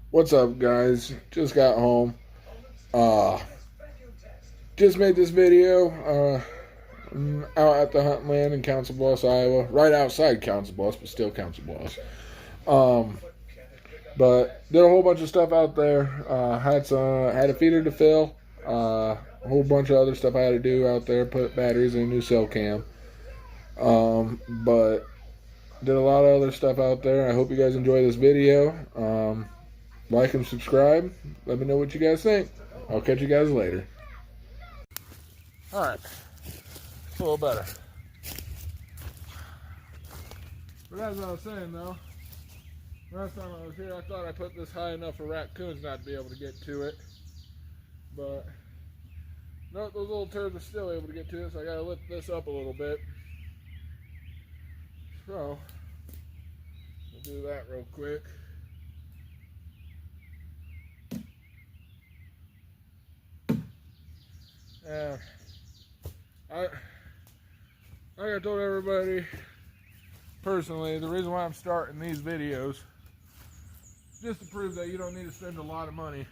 What's up, guys? Just got home. Uh, just made this video. I'm out at the hunt land in Council Bluffs, Iowa. Right outside Council Bluffs, but still Council Bluffs. Um, but did a whole bunch of stuff out there. Had a feeder to fill. A whole bunch of other stuff I had to do out there. Put batteries in a new cell cam. But did a lot of other stuff out there. I hope you guys enjoy this video. Like and subscribe. Let me know what you guys think. I'll catch you guys later. Alright, it's a little better. But as I was saying though, last time I was here I thought I put this high enough for raccoons not to be able to get to it. But no, those little turds are still able to get to it, so I gotta lift this up a little bit. So, we'll do that real quick. And like I told everybody personally, the reason why I'm starting these videos just to prove that you don't need to spend a lot of money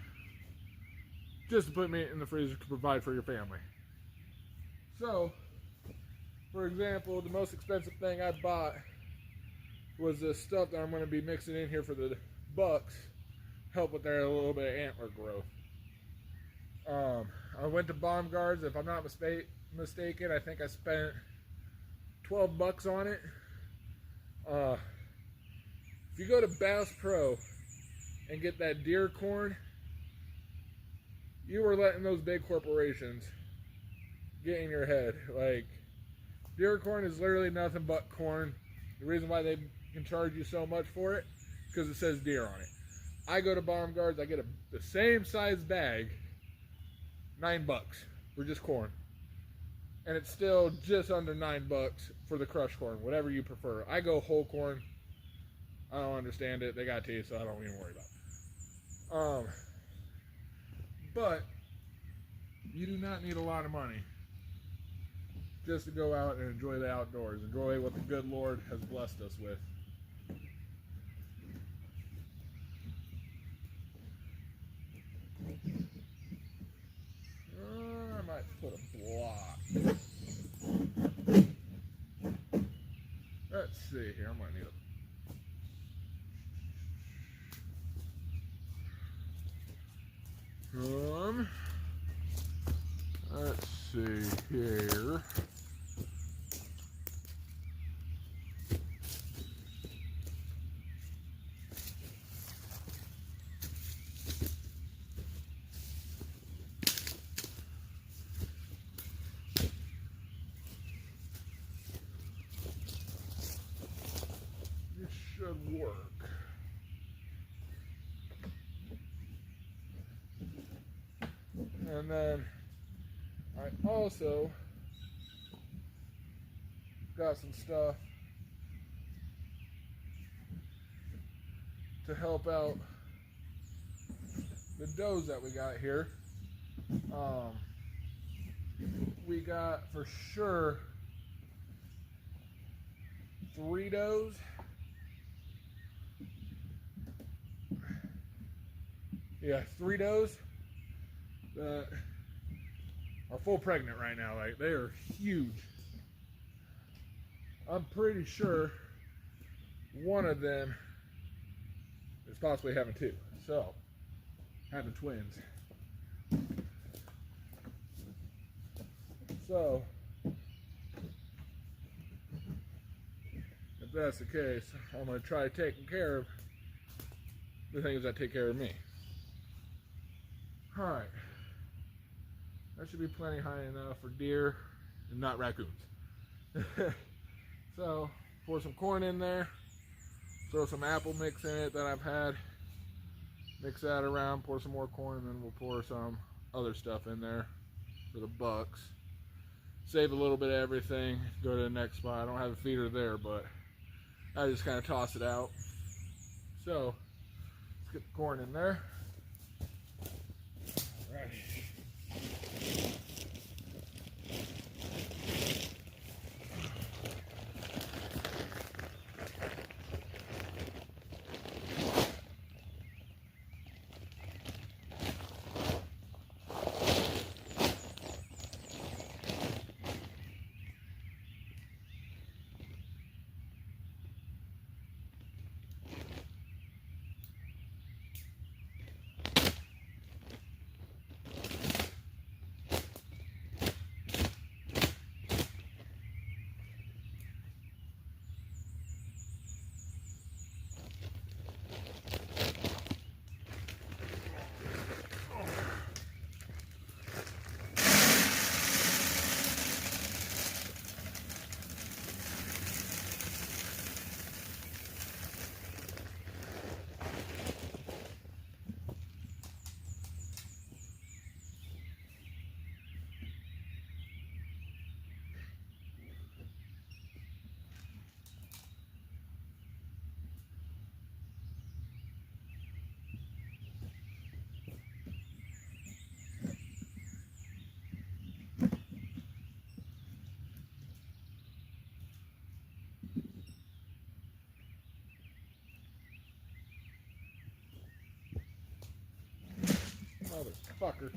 just to put meat in the freezer to provide for your family. So, for example, the most expensive thing I bought was this stuff that I'm going to be mixing in here for the bucks, help with their little bit of antler growth. I went to Baumgart's. If I'm not mistaken, I think I spent 12 bucks on it. If you go to Bass Pro and get that deer corn, you are letting those big corporations get in your head. Like, deer corn is literally nothing but corn. The reason why they can charge you so much for it is because it says deer on it. I go to Baumgart's, I get the same size bag, $9 for just corn. And it's still just under $9 for the crushed corn, whatever you prefer. I go whole corn. I don't understand it. They got teeth, so I don't even worry about it. But you do not need a lot of money just to go out and enjoy the outdoors. Enjoy what the good Lord has blessed us with. I might put a block. Let's see here. I might need a let's see here. This should work. And then I also got some stuff to help out the does that we got here. We got for sure 3 does. Yeah, 3 does that are full pregnant right now. Like, they are huge. I'm pretty sure one of them is possibly having 2. So, having twins. So, if that's the case, I'm going to try taking care of the things that take care of me. Alright. That should be plenty high enough for deer and not raccoons. So, pour some corn in there. Throw some apple mix in it that I've had. Mix that around, pour some more corn, and then we'll pour some other stuff in there for the bucks. Save a little bit of everything, go to the next spot. I don't have a feeder there, but I just kind of toss it out. So, let's get the corn in there. All right. fucker.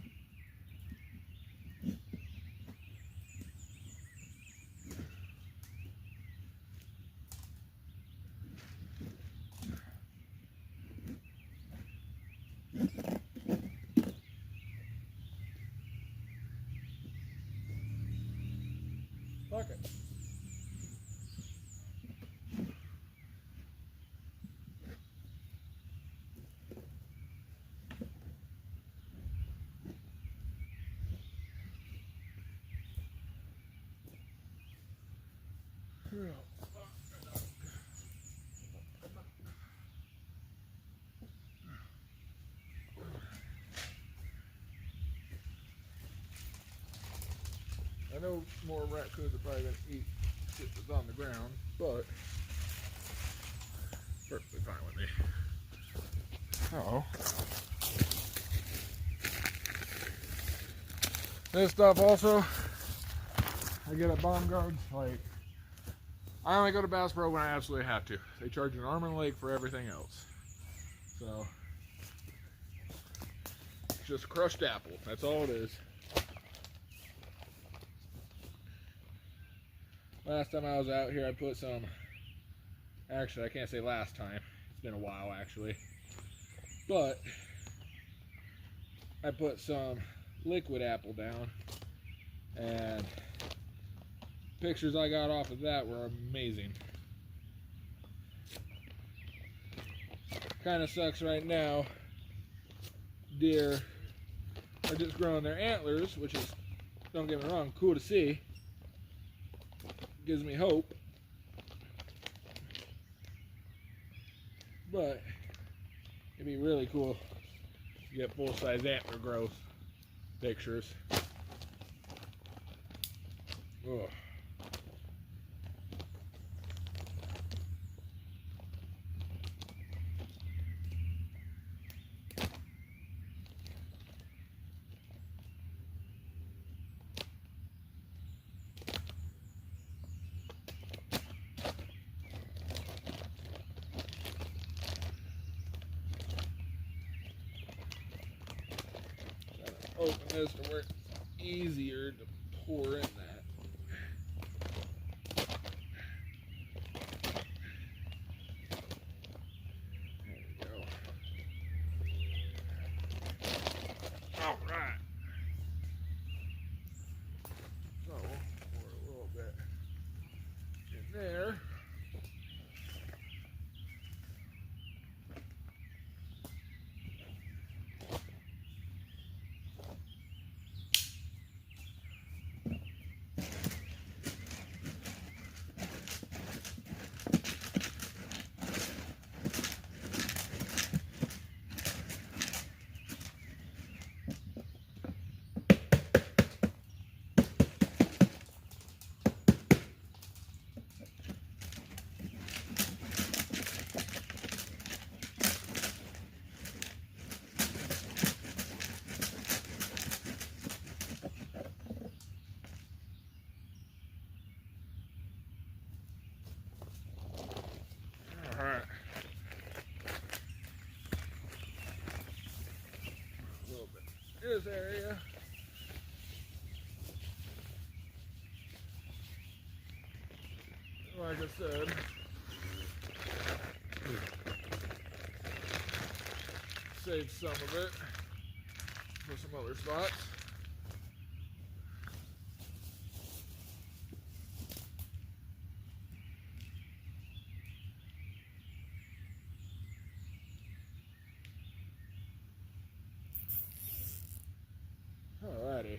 Fuck it. I know more raccoons are probably going to eat shit that's on the ground, but perfectly fine with me. Oh. This stuff also, I get at Bomb Guards. Like, I only go to Bass Pro when I absolutely have to. They charge an arm and a leg for everything else. So, it's just crushed apple. That's all it is. Last time I was out here, I put some, actually I can't say last time, it's been a while actually, but I put some liquid apple down, and pictures I got off of that were amazing. Kind of sucks right now, deer are just growing their antlers, which is, don't get me wrong, cool to see. Gives me hope, but it'd be really cool to get full-size antler growth pictures. Ugh. Open this to where it's easier to pour in that. There we go. All right. So, pour a little bit in there. Alright. A little bit in this area. Like I said, save some of it for some other spots. Alrighty.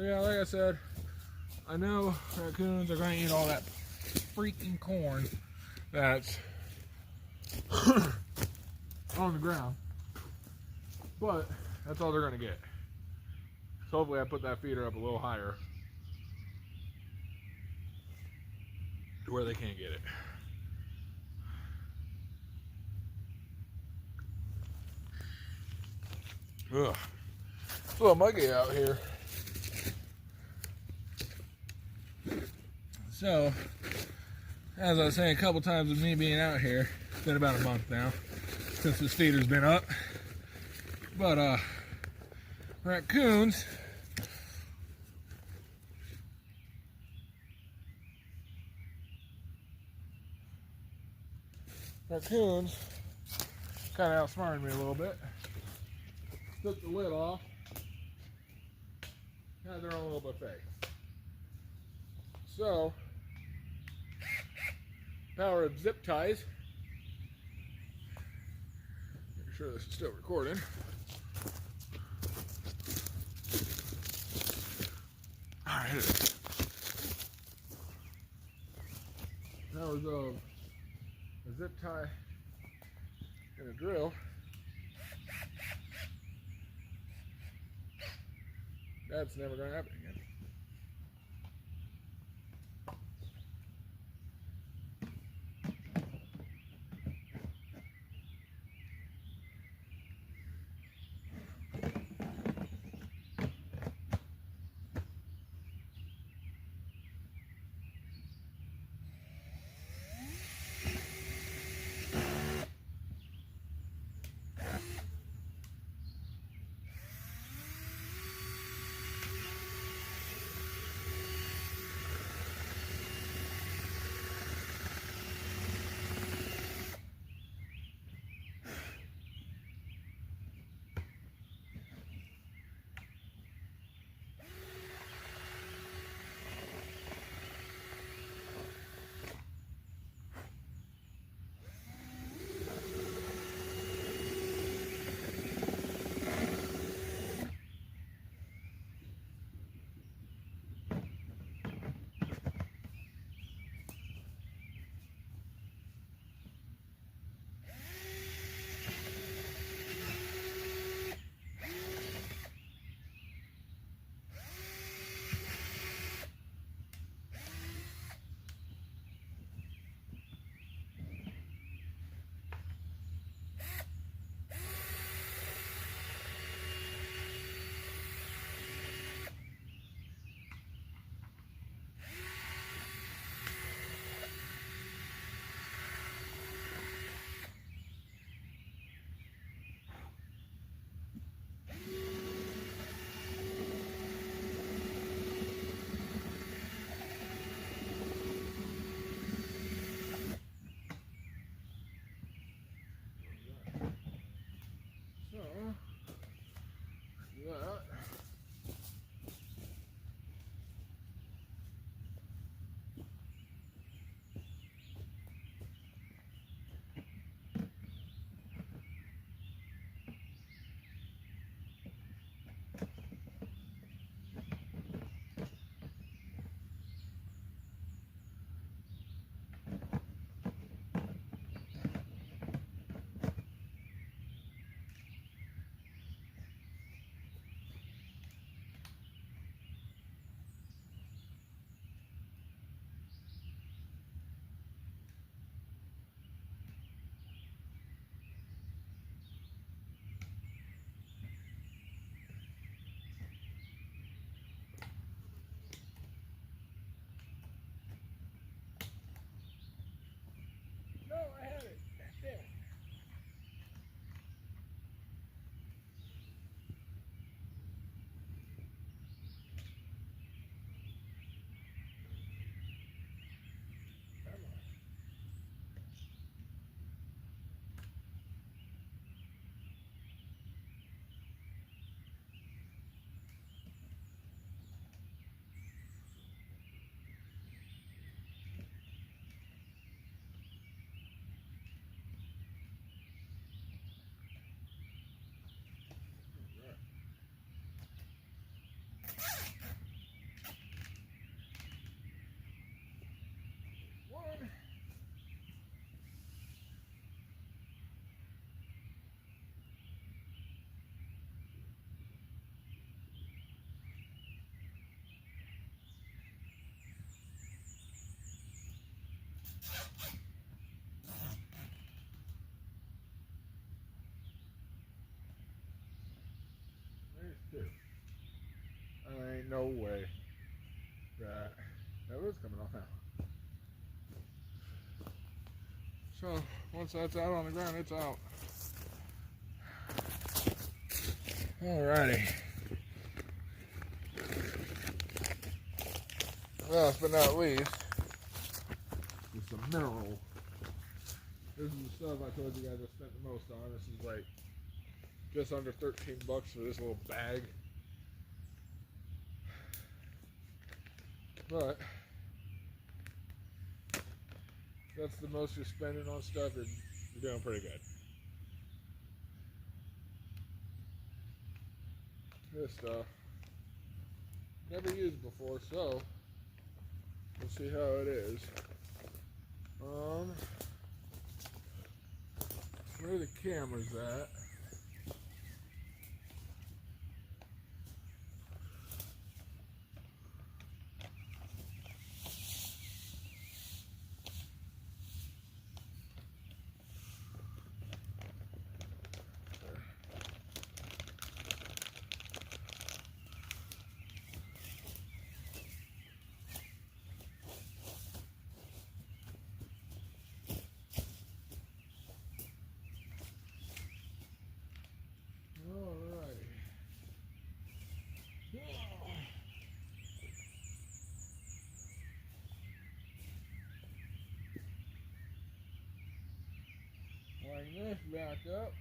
yeah, like I said, I know raccoons are going to eat all that freaking corn that's on the ground, but that's all they're going to get. So hopefully I put that feeder up a little higher to where they can't get it. Ugh. It's a little muggy out here. So, as I was saying a couple times with me being out here, it's been about a month now since this feeder's been up. But raccoons kind of outsmarted me a little bit. Took the lid off. Had their own little buffet. So, power of zip ties. Make sure this is still recording. Alright, hit it. Powers of a zip tie and a drill. That's never going to happen again. That was coming off now. So once that's out on the ground, it's out. Alrighty. Last but not least, is some mineral. This is the stuff I told you guys I spent the most on. This is like just under 13 bucks for this little bag. But that's the most you're spending on stuff, you're doing pretty good. This stuff, never used before, so we'll see how it is. Where the camera's at. Line this back up.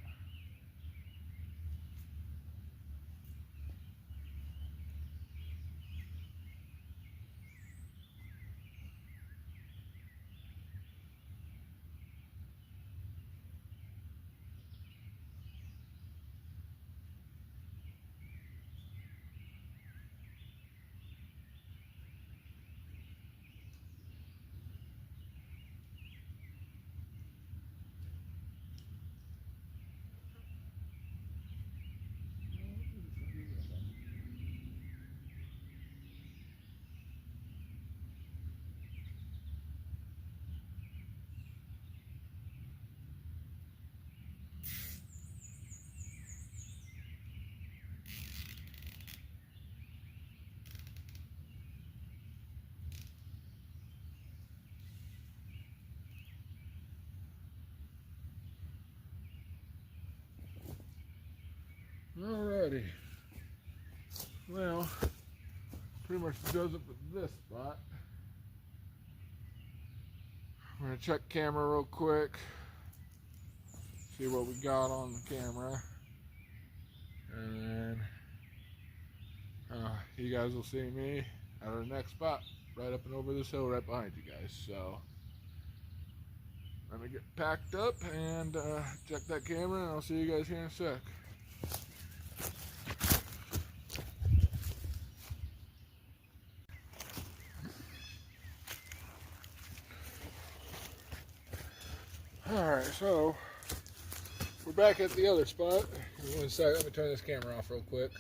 Alrighty. Well, pretty much does it for this spot. I'm gonna check camera real quick, see what we got on the camera, and then you guys will see me at our next spot, right up and over this hill right behind you guys. So let me get packed up and check that camera, and I'll see you guys here in a sec. Alright, so we're back at the other spot. Give me 1 second, let me turn this camera off real quick.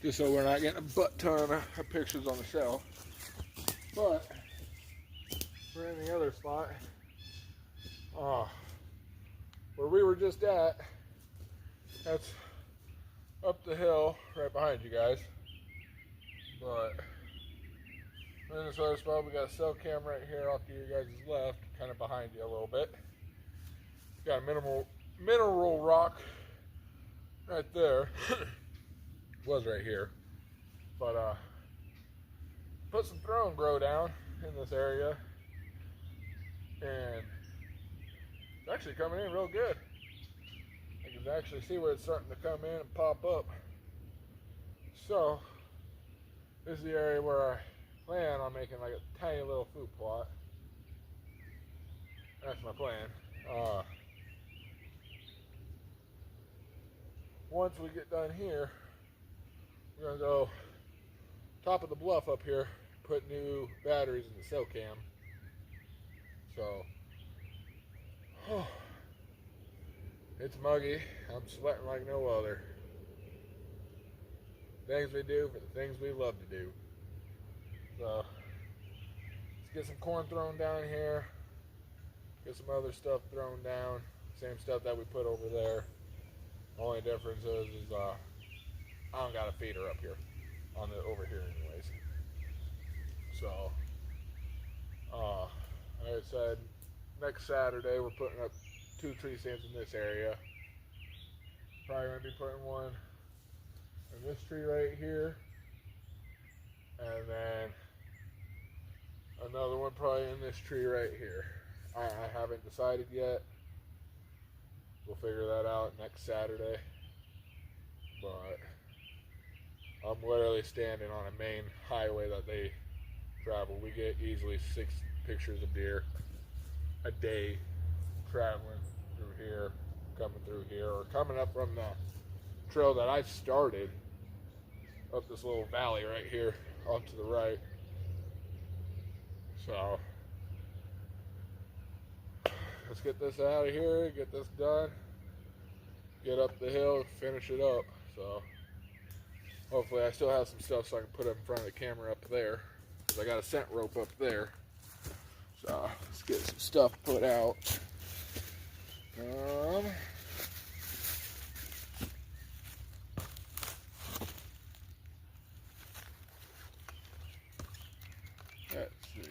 Just so we're not getting a butt ton of pictures on the shelf. But we're in the other spot. Where we were just at, that's up the hill right behind you guys. But we're in this other spot. We got a cell cam right here off to your guys' left, kind of behind you a little bit. Got a mineral rock right there. Was right here, but put some throne grow down in this area, and it's actually coming in real good. I can actually see where it's starting to come in and pop up. So this is the area where I plan on making like a tiny little food plot. That's my plan. Once we get done here, we're gonna go top of the bluff up here, put new batteries in the cell cam. So, it's muggy. I'm sweating like no other. Things we do for the things we love to do. So, let's get some corn thrown down here. Get some other stuff thrown down. Same stuff that we put over there. Only difference is I don't got a feeder up here on the over here anyway. So, like I said, next Saturday we're putting up 2 tree stands in this area. Probably going to be putting one in this tree right here, and then another one probably in this tree right here. I haven't decided yet. We'll figure that out next Saturday. But I'm literally standing on a main highway that they travel. We get easily 6 pictures of deer a day traveling through here, coming through here, or coming up from the trail that I started up this little valley right here off to the right. So let's get this out of here, get this done, get up the hill, finish it up. So hopefully I still have some stuff so I can put it in front of the camera up there, because I got a scent rope up there. So let's get some stuff put out. Let's see here.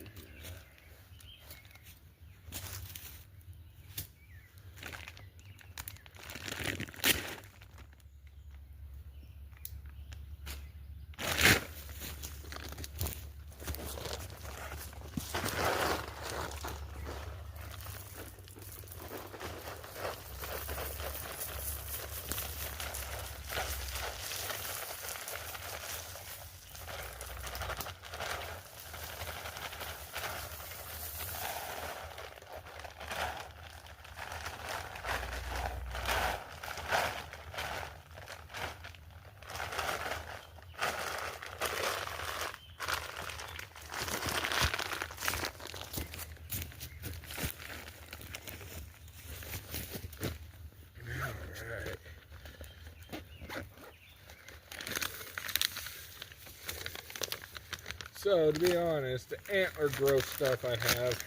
So, to be honest, the antler growth stuff I have,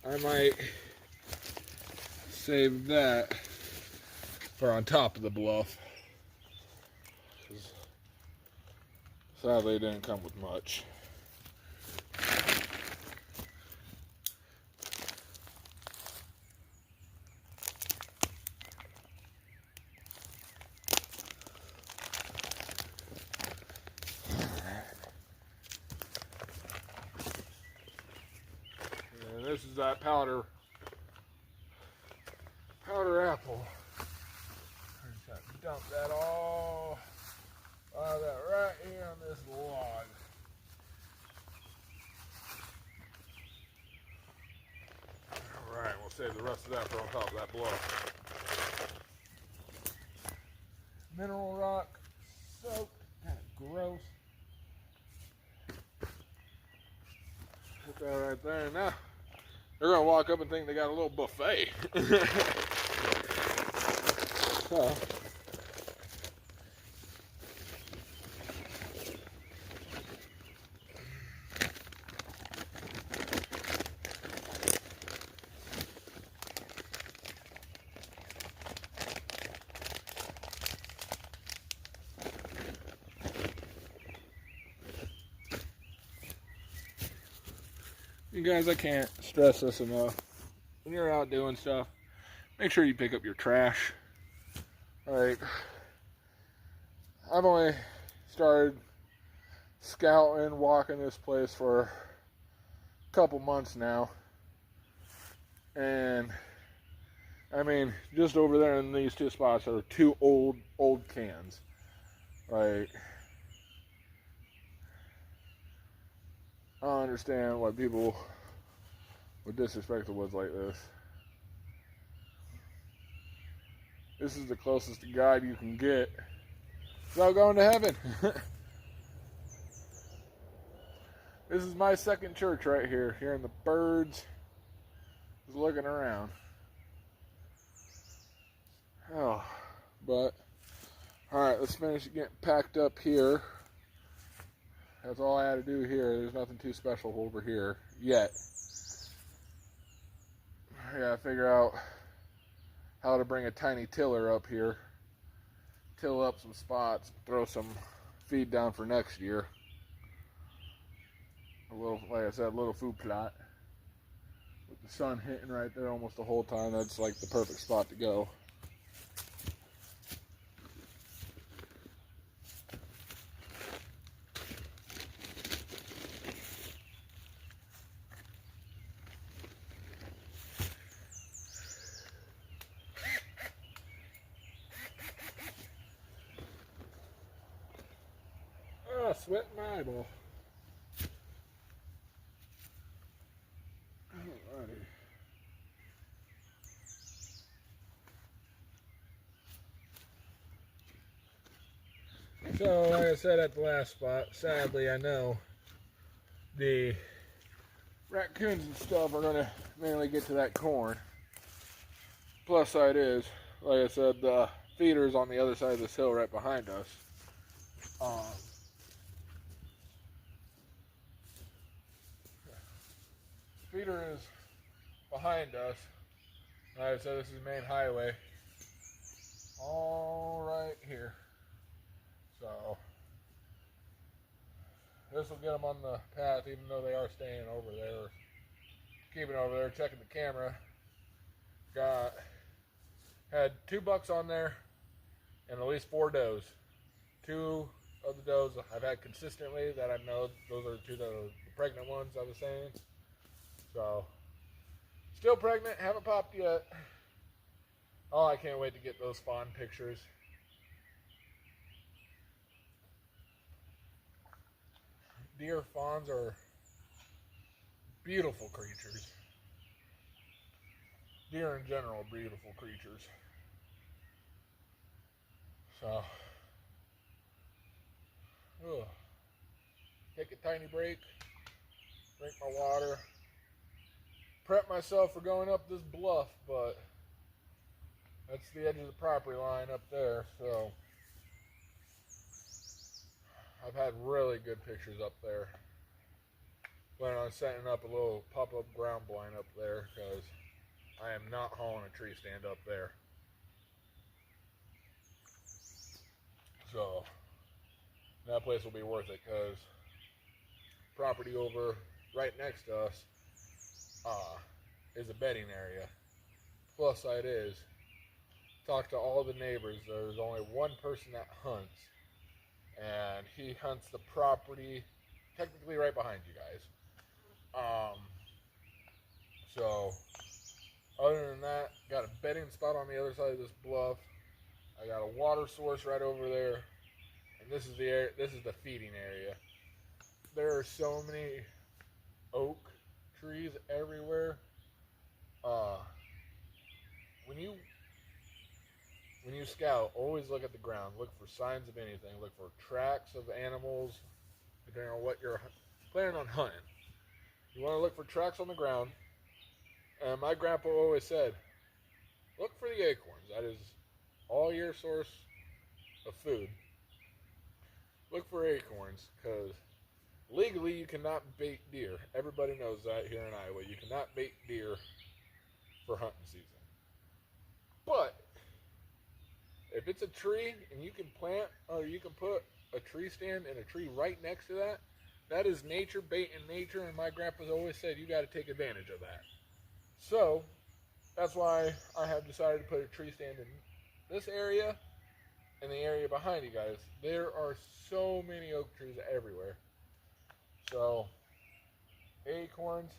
I might save that for on top of the bluff. Sadly, it didn't come with much. This is that powder apple. I just have to dump that all out of that right here on this log. Alright, we'll save the rest of that for on top of that bluff. Mineral rock soaked, kind of gross. Put that right there. Now they're gonna walk up and think they got a little buffet. So, you guys, I can't stress this enough. When you're out doing stuff, make sure you pick up your trash. Like, I've only started scouting, walking this place for a couple months now. And, I mean, just over there in these 2 spots are 2 old cans. Like, I don't understand why people would disrespect the woods like this. This is the closest to God you can get without going to heaven. This is my second church right here, hearing the birds, just looking around. Oh, but, alright, let's finish getting packed up here. That's all I had to do here. There's nothing too special over here yet. I gotta figure out how to bring a tiny tiller up here, till up some spots, throw some feed down for next year. a little, like I said, a little food plot with the sun hitting right there almost the whole time. That's like the perfect spot to go. Oh, sweating my eyeball. Alrighty. So, like I said at the last spot, sadly, I know the raccoons and stuff are going to mainly get to that corn. Plus side is, like I said, the feeder's on the other side of this hill right behind us. Feeder is behind us. Like I said, this is main highway. All right here. So this will get them on the path, even though they are staying over there, keeping over there, checking the camera. Had 2 bucks on there and at least 4 does. 2 of the does I've had consistently that I know those are 2 the pregnant ones I was saying. So still pregnant, haven't popped yet. Oh, I can't wait to get those fawn pictures. Deer fawns are beautiful creatures. Deer in general are beautiful creatures. So, take a tiny break, drink my water, prep myself for going up this bluff, but that's the edge of the property line up there, so I've had really good pictures up there. Planning on setting up a little pop-up ground blind up there because I am not hauling a tree stand up there. So that place will be worth it because property over right next to us is a bedding area. Plus side is, talk to all the neighbors. There's only one person that hunts, and he hunts the property technically right behind you guys. So other than that, got a bedding spot on the other side of this bluff. I got a water source right over there, and this is the area, this is the feeding area. There are so many oak trees everywhere. When you scout, always look at the ground. Look for signs of anything. Look for tracks of animals, depending on what you're planning on hunting. You want to look for tracks on the ground. And my grandpa always said, look for the acorns. That is all your source of food. Look for acorns, because legally you cannot bait deer. Everybody knows that here in Iowa. You cannot bait deer for hunting season. But if it's a tree and you can plant, or you can put a tree stand and a tree right next to that, that is nature baiting nature, and my grandpa's always said you got to take advantage of that. So that's why I have decided to put a tree stand in this area and the area behind you guys. There are so many oak trees everywhere. So acorns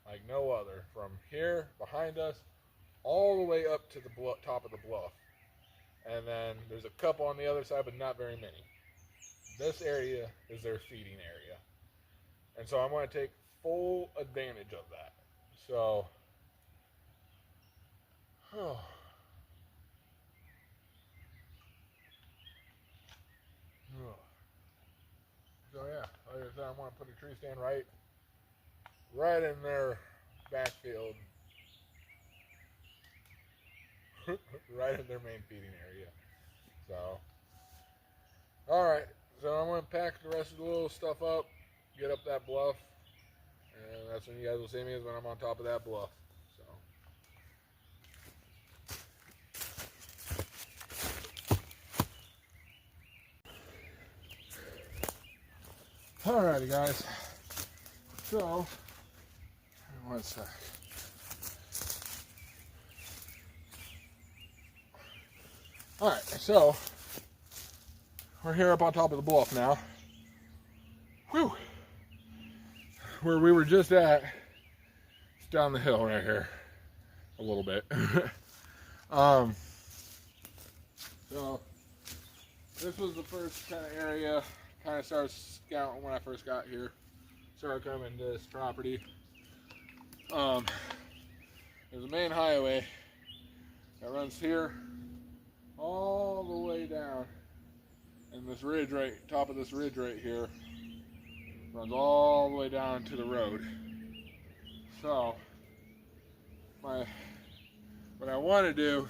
like no other, from here behind us all the way up to the top of the bluff. And then there's a couple on the other side, but not very many. This area is their feeding area. And so I'm going to take full advantage of that. So, so yeah, like I said, I'm going to put a tree stand right in their backfield. Right in their main feeding area. So, alright, so I'm going to pack the rest of the little stuff up, get up that bluff, and that's when you guys will see me, is when I'm on top of that bluff. So, alrighty guys, So, one sec. Alright, so we're here up on top of the bluff now. Whew. Where we were just at, it's down the hill right here. A little bit. So this was the first kind of area, kind of started scouting when I first got here. Started coming to this property. There's a main highway that runs here all the way down, and this ridge right, top of this ridge right here, runs all the way down to the road. So what I want to do,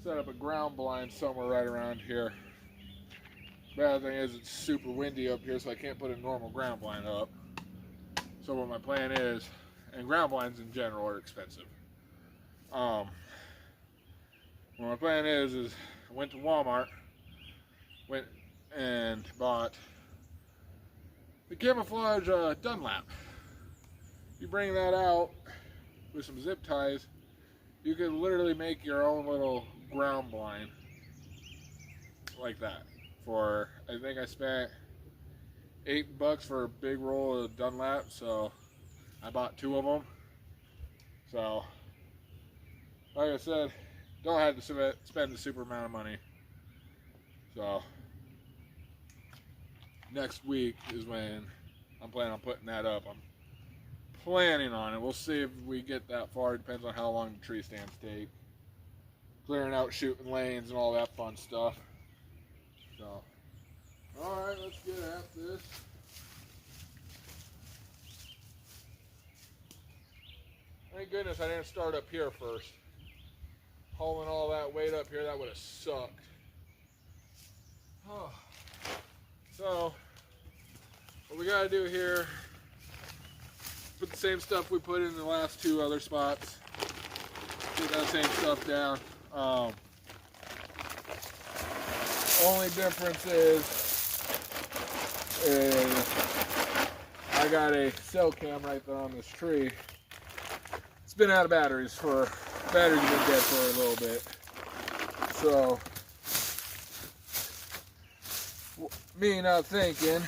set up a ground blind somewhere right around here. Bad thing is it's super windy up here, so I can't put a normal ground blind up. So what my plan is, and ground blinds in general are expensive. What my plan is I went to Walmart, went and bought the camouflage Dunlap. You bring that out with some zip ties, you can literally make your own little ground blind like that. For, I think I spent $8 for a big roll of Dunlap, so I bought 2 of them. So, like I said, don't have to spend a super amount of money. So, next week is when I'm planning on putting that up. I'm planning on it. We'll see if we get that far. It depends on how long the tree stands take. Clearing out shooting lanes and all that fun stuff. So, alright, let's get at this. Thank goodness I didn't start up here first. Hauling all that weight up here, that would have sucked. Oh. So, what we gotta do here, put the same stuff we put in the last 2 other spots. Put that same stuff down. Only difference is I got a cell cam right there on this tree. It's been out of batteries have been dead for a little bit. So, me not thinking,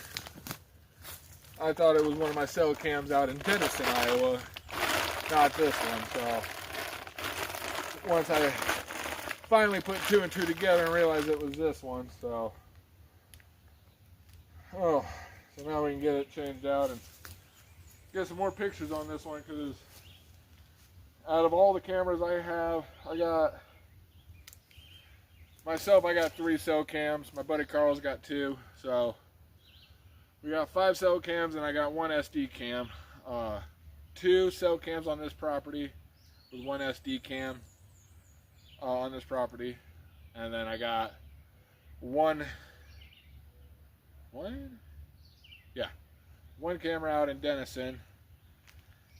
I thought it was one of my cell cams out in Denison, Iowa. Not this one. So, once I finally put 2 and 2 together and realized it was this one. So, so now we can get it changed out and get some more pictures on this one, because out of all the cameras I have, I got 3 cell cams. My buddy Carl's got 2. So we got 5 cell cams, and I got 1 SD cam. 2 cell cams on this property with 1 SD cam on this property, and then I got one camera out in Denison.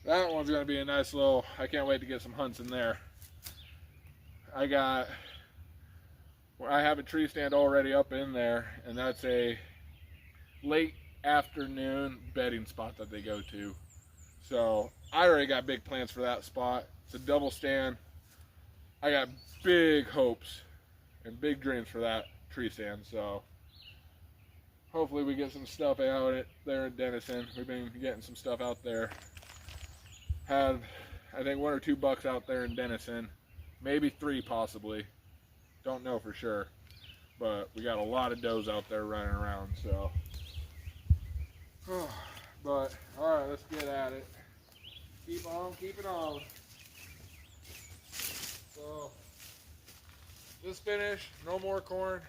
That one's going to be a nice little, I can't wait to get some hunts in there. I have a tree stand already up in there, and that's a late afternoon bedding spot that they go to. So I already got big plans for that spot. It's a double stand. I got big hopes and big dreams for that tree stand. So hopefully we get some stuff out there in Denison. We've been getting some stuff out there. Had, I think, 1 or 2 bucks out there in Denison. Maybe 3 possibly. Don't know for sure. But we got a lot of does out there running around, so. But, alright, let's get at it. Keep on keeping on. So, this finished, no more corn.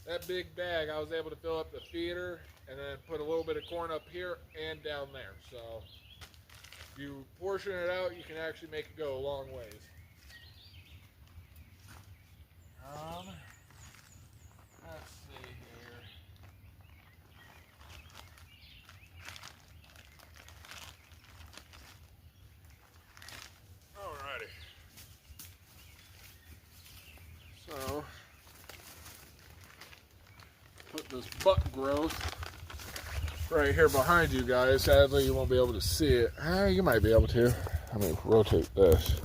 That big bag, I was able to fill up the feeder and then put a little bit of corn up here and down there. So, if you portion it out, you can actually make it go a long ways. Let's see here. Alrighty. So, put this butt growth right here behind you guys. Sadly, you won't be able to see it. You might be able to. Let me rotate this.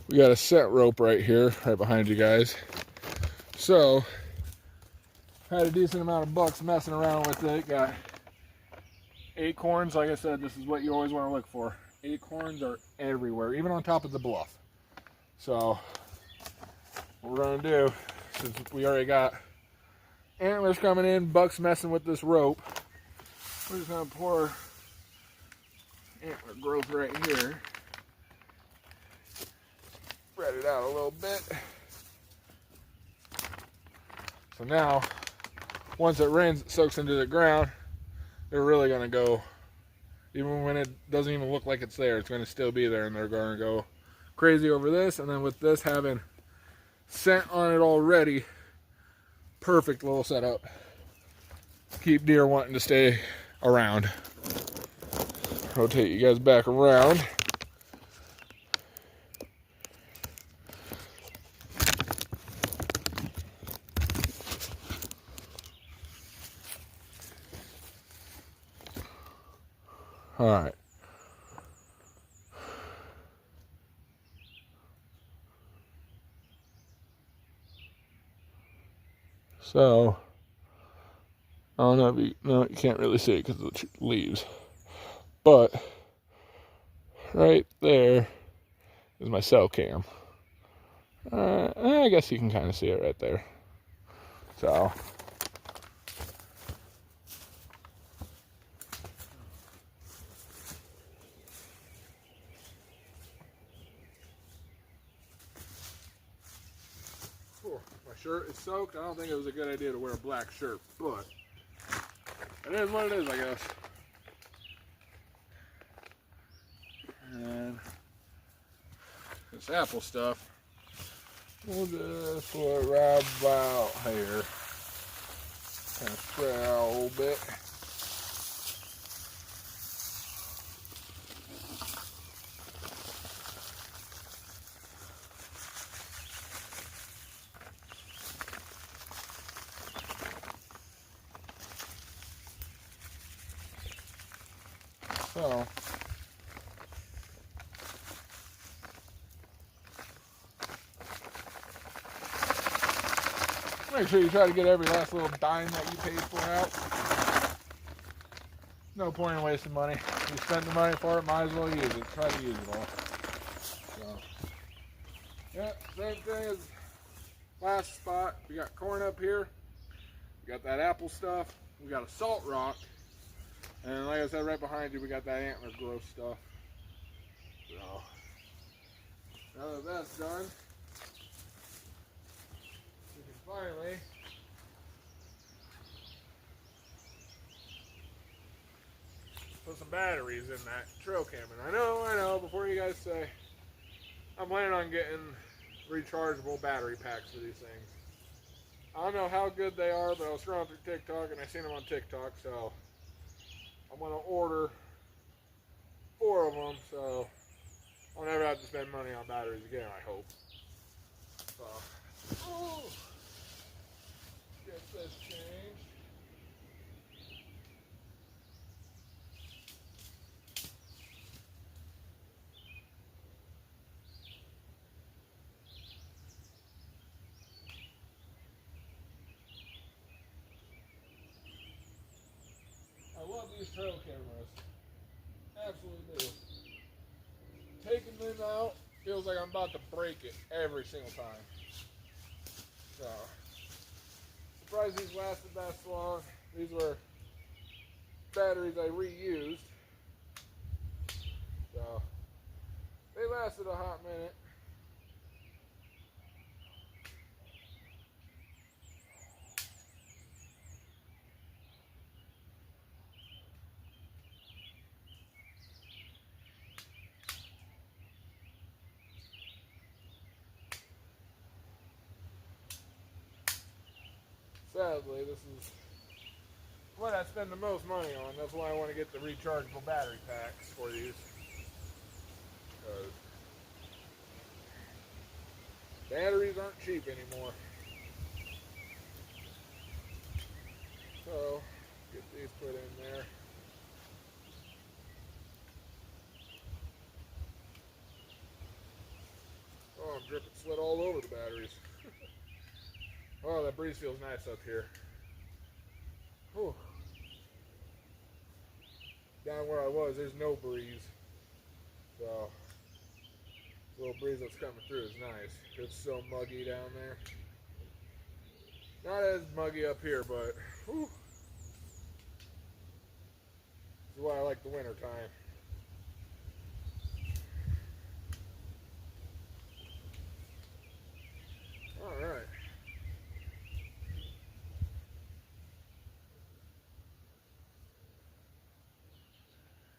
We got a scent rope right here, right behind you guys. So, had a decent amount of bucks messing around with it. Got acorns. Like I said, this is what you always want to look for. Acorns are everywhere, even on top of the bluff. So, what we're going to do, since we already got antlers coming in, bucks messing with this rope, we're just going to pour antler growth right here. Spread it out a little bit. So now, once it rains, it soaks into the ground. They're really going to go, even when it doesn't even look like it's there, it's going to still be there, and they're going to go crazy over this. And then with this having scent on it already, perfect little setup. Keep deer wanting to stay around. Rotate you guys back around. All right. So, I don't know if you can't really see it because of the leaves. But, right there is my cell cam. I guess you can kind of see it right there. So, my shirt is soaked. I don't think it was a good idea to wear a black shirt, but it is what it is, I guess. And this apple stuff, we'll just put it right about here. Kind of spread it out a little bit. So, make sure you try to get every last little dime that you paid for out. No point in wasting money. You spent the money for it, might as well use it. Try to use it all. So, yeah, same thing as last spot. We got corn up here. We got that apple stuff. We got a salt rock. And like I said, right behind you, we got that antler growth stuff. So, now that that's done, we can finally put some batteries in that trail cam. And I know, before you guys say, I'm planning on getting rechargeable battery packs for these things. I don't know how good they are, but I was scrolling through TikTok and I seen them on TikTok, so I'm going to order 4 of them, so I'll never have to spend money on batteries again, I hope. So, get this changed. I love these trail cameras. Absolutely do. Taking them out feels like I'm about to break it every single time. So, surprised these lasted that long. These were batteries I reused. So, they lasted a hot minute. Sadly, this is what I spend the most money on. That's why I want to get the rechargeable battery packs for these. Batteries aren't cheap anymore. So, get these put in there. Oh, I'm dripping sweat all over the batteries. Oh, that breeze feels nice up here. Whew. Down where I was, there's no breeze. So, the little breeze that's coming through is nice. It's so muggy down there. Not as muggy up here, but whew. This is why I like the winter time. Alright.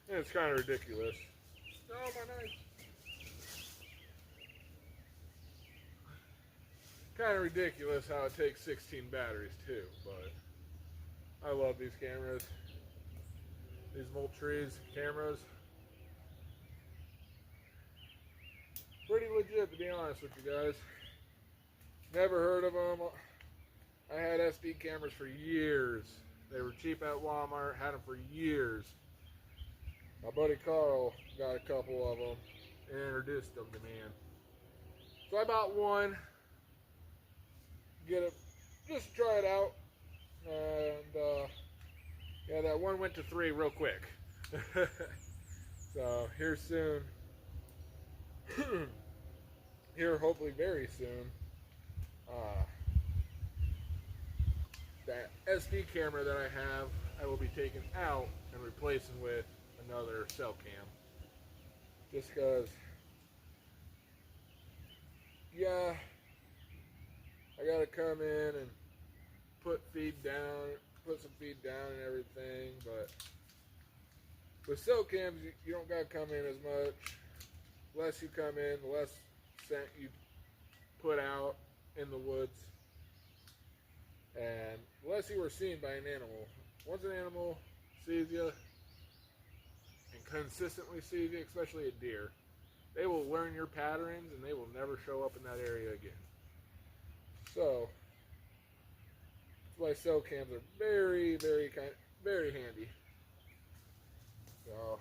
It's kind of ridiculous. Oh, my knife. Kind of ridiculous how it takes 16 batteries too, but I love these cameras. These Moultrie cameras. Pretty legit, to be honest with you guys. Never heard of them. I had SD cameras for years. They were cheap at Walmart, had them for years. My buddy Carl got a couple of them and introduced them to me. So I bought one, get it, just to try it out. And yeah, that one went to 3 real quick. So here soon, here hopefully very soon, that SD camera that I have, I will be taking out and replacing with another cell cam. Just because, yeah, I gotta come in and put some feed down and everything, but with cell cams, you don't gotta come in as much. The less you come in, the less scent you put out in the woods, and the less you are seen by an animal. Once an animal sees you and consistently sees you, especially a deer, they will learn your patterns and they will never show up in that area again. So that's why cell cams are very, very handy. So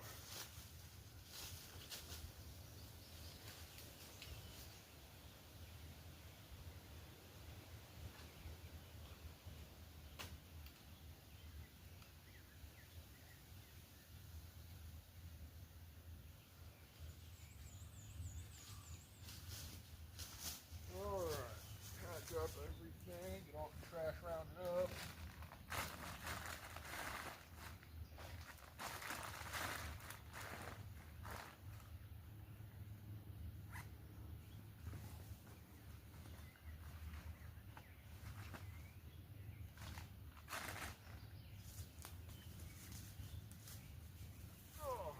up everything, get all the trash rounded up. Oh.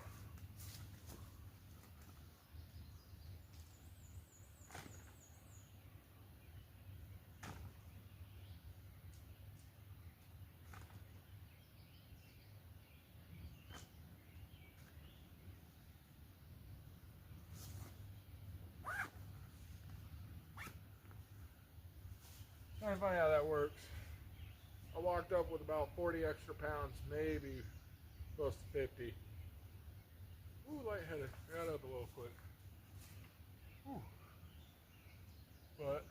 Trying to find out how that works. I walked up with about 40 extra pounds, maybe close to 50. Ooh, lightheaded. Got up a little quick. Ooh. But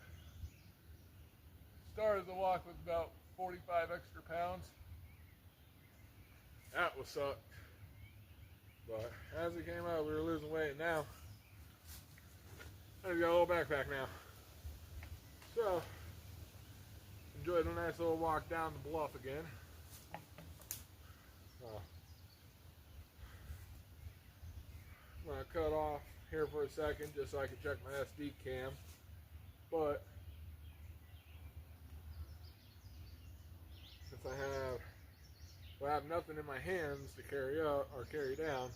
started the walk with about 45 extra pounds. That was sucked. But as it came out, we were losing weight. Now I just got a little backpack now. So enjoyed a nice little walk down the bluff again. I'm going to cut off here for a second just so I can check my SD cam. But since I have nothing in my hands to carry up or carry down,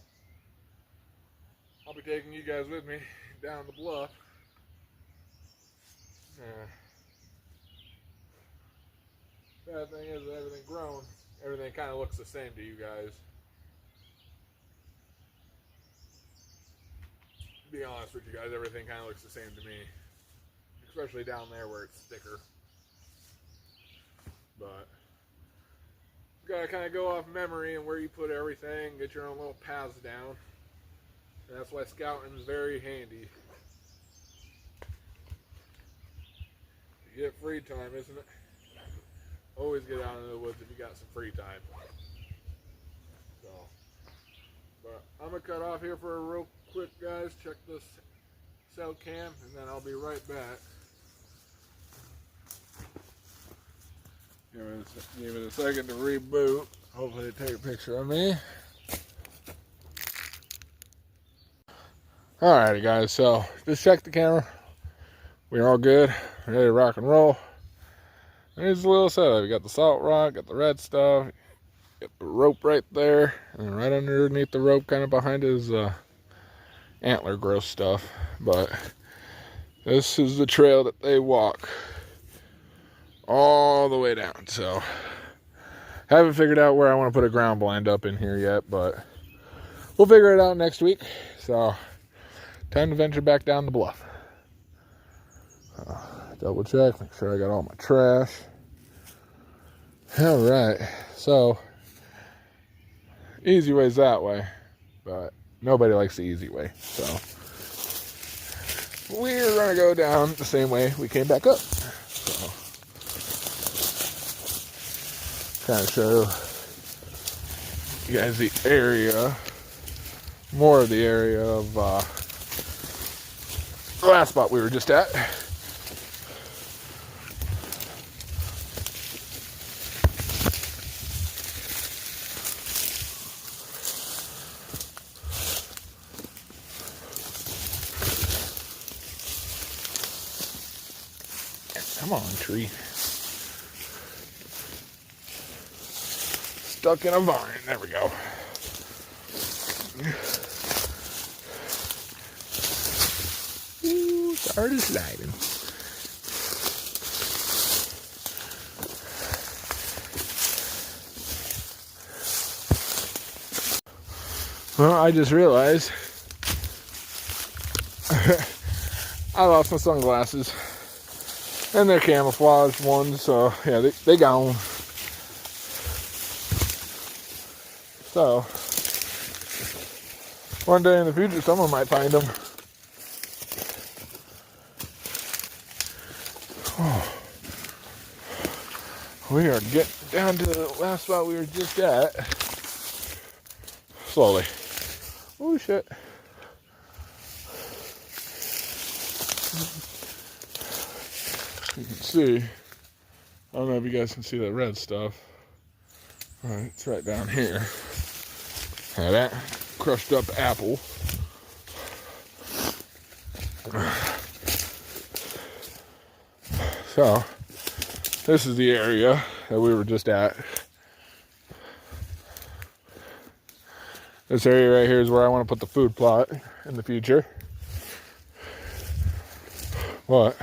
I'll be taking you guys with me down the bluff. Bad thing is, with everything grown, everything kind of looks the same to you guys. To be honest with you guys, everything kind of looks the same to me. especially down there where it's thicker. But you gotta kind of go off memory and where you put everything, get your own little paths down. And that's why scouting is very handy. You get free time, isn't it? Always get out into the woods if you got some free time. So, but I'm gonna cut off here for a real quick, guys. Check this cell cam, and then I'll be right back. Give it a second to reboot. Hopefully, they take a picture of me. Alrighty, guys. So just check the camera. We're all good. Ready to rock and roll. There's a little setup. You got the salt rock, got the red stuff, got the rope right there, and right underneath the rope, kind of behind his antler growth stuff. But this is the trail that they walk all the way down. So haven't figured out where I want to put a ground blind up in here yet, but we'll figure it out next week. So time to venture back down the bluff. Double check, make sure I got all my trash. All right, so easy way's that way, but nobody likes the easy way. So we're gonna go down the same way we came back up. So kind of show you guys the area, more of the area of the last spot we were just at. Come on, tree. Stuck in a vine. There we go. Ooh, started sliding. Well, I just realized I lost my sunglasses. And they're camouflaged ones, so yeah, they gone. So, one day in the future, someone might find them. Oh. We are getting down to the last spot we were just at. Slowly. Oh, shit. You can see, I don't know if you guys can see that red stuff. All right, it's right down here. Now that crushed up apple. So, this is the area that we were just at. This area right here is where I want to put the food plot in the future. But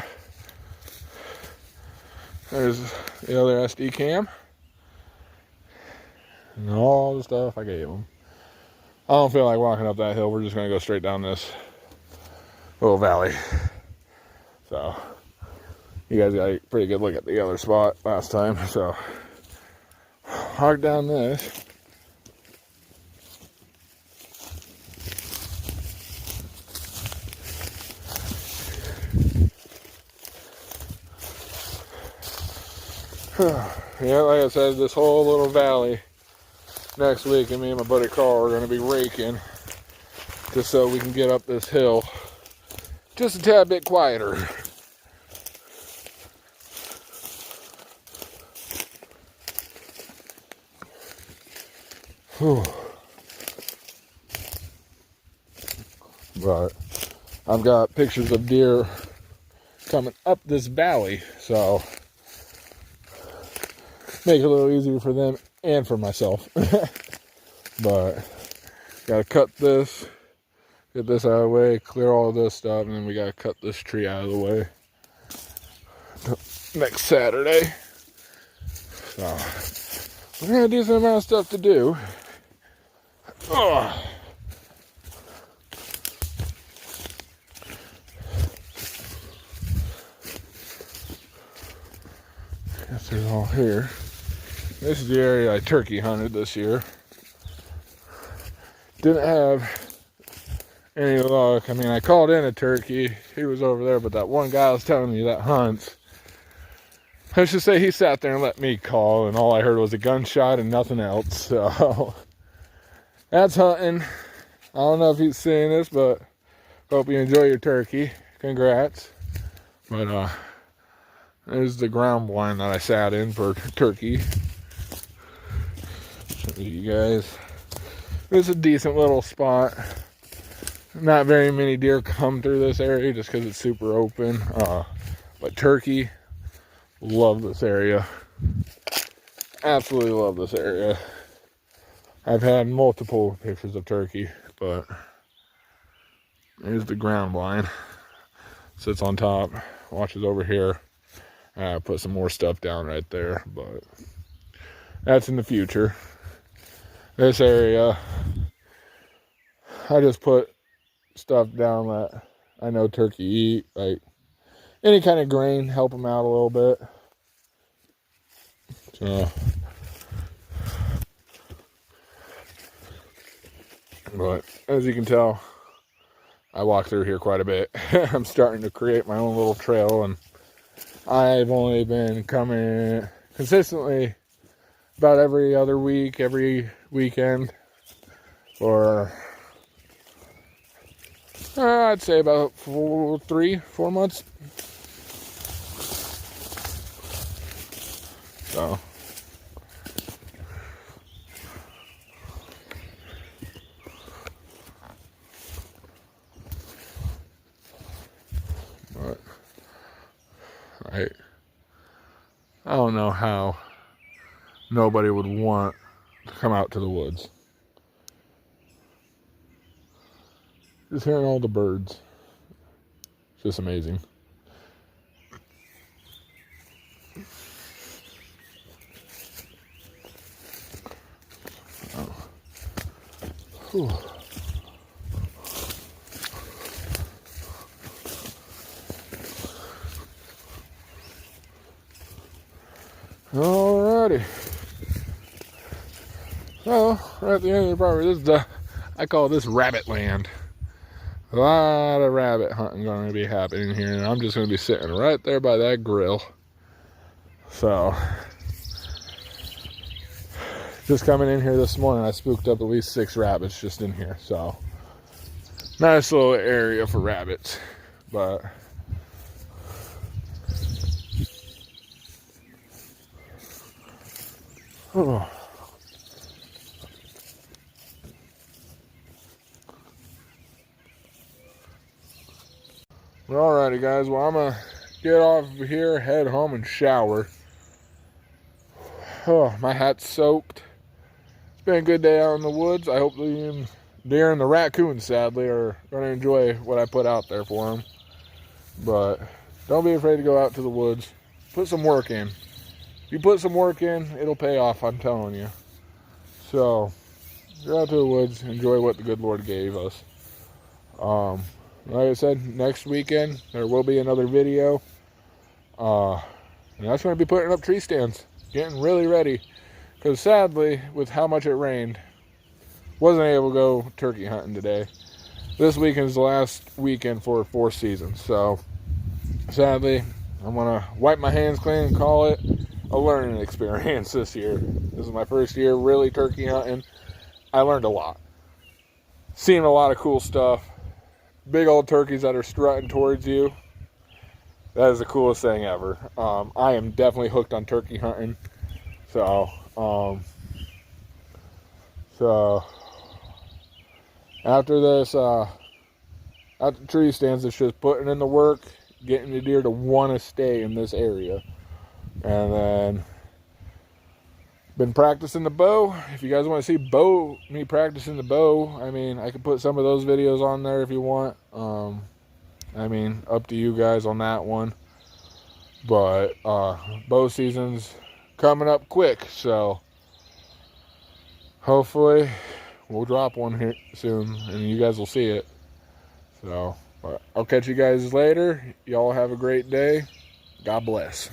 there's the other SD cam and all the stuff I gave them. I don't feel like walking up that hill. We're just going to go straight down this little valley. So you guys got a pretty good look at the other spot last time. So walk down this. Yeah, like I said, this whole little valley next week, and me and my buddy Carl are going to be raking just so we can get up this hill just a tad bit quieter. Whew. But I've got pictures of deer coming up this valley, so make it a little easier for them and for myself. But gotta cut this, get this out of the way, clear all of this stuff, and then we gotta cut this tree out of the way next Saturday. So we're gonna do some amount of stuff to do. Oh. They're all here. This is the area I turkey hunted this year. Didn't have any luck. I mean, I called in a turkey. He was over there, but that one guy was telling me that hunts. I should say he sat there and let me call, and all I heard was a gunshot and nothing else. So that's hunting. I don't know if he's seeing this, but hope you enjoy your turkey. Congrats. But there's the ground blind that I sat in for turkey. Show you guys. It's a decent little spot. Not very many deer come through this area just because it's super open. But turkey, love this area. Absolutely love this area. I've had multiple pictures of turkey, but there's the ground blind. Sits on top, watches over here. Put some more stuff down right there, but that's in the future. This area, I just put stuff down that I know turkey eat, like any kind of grain, help them out a little bit. So, but as you can tell, I walk through here quite a bit. I'm starting to create my own little trail, and I've only been coming consistently about every other week, every weekend, or I'd say about 3-4 months. So but I don't know how nobody would want to come out to the woods. Just hearing all the birds. It's just amazing. Oh. Whew. Alrighty. Well, right at the end of the property, this is I call this rabbit land. A lot of rabbit hunting going to be happening here, and I'm just going to be sitting right there by that grill. So, just coming in here this morning, I spooked up at least 6 rabbits just in here. So, nice little area for rabbits, but oh. Alrighty guys, well I'm going to get off here, head home and shower. Oh, my hat's soaked. It's been a good day out in the woods. I hope the deer and the raccoons sadly are going to enjoy what I put out there for them. But don't be afraid to go out to the woods. Put some work in. If you put some work in, it'll pay off, I'm telling you. So, go out to the woods, enjoy what the good Lord gave us. Like I said, next weekend there will be another video. And that's going to be putting up tree stands. Getting really ready. Because sadly, with how much it rained, wasn't able to go turkey hunting today. This weekend is the last weekend for 4 seasons. So, sadly, I'm going to wipe my hands clean and call it a learning experience this year. This is my first year really turkey hunting. I learned a lot. Seen a lot of cool stuff. Big old turkeys that are strutting towards you. That is the coolest thing ever. I am definitely hooked on turkey hunting. So after this, after tree stands, it's just putting in the work, getting the deer to want to stay in this area. And then been practicing the bow. If you guys want to see me practicing the bow, I mean, I can put some of those videos on there if you want. I mean, up to you guys on that one. But bow season's coming up quick, so hopefully we'll drop one here soon and you guys will see it. So, but I'll catch you guys later. Y'all have a great day. God bless.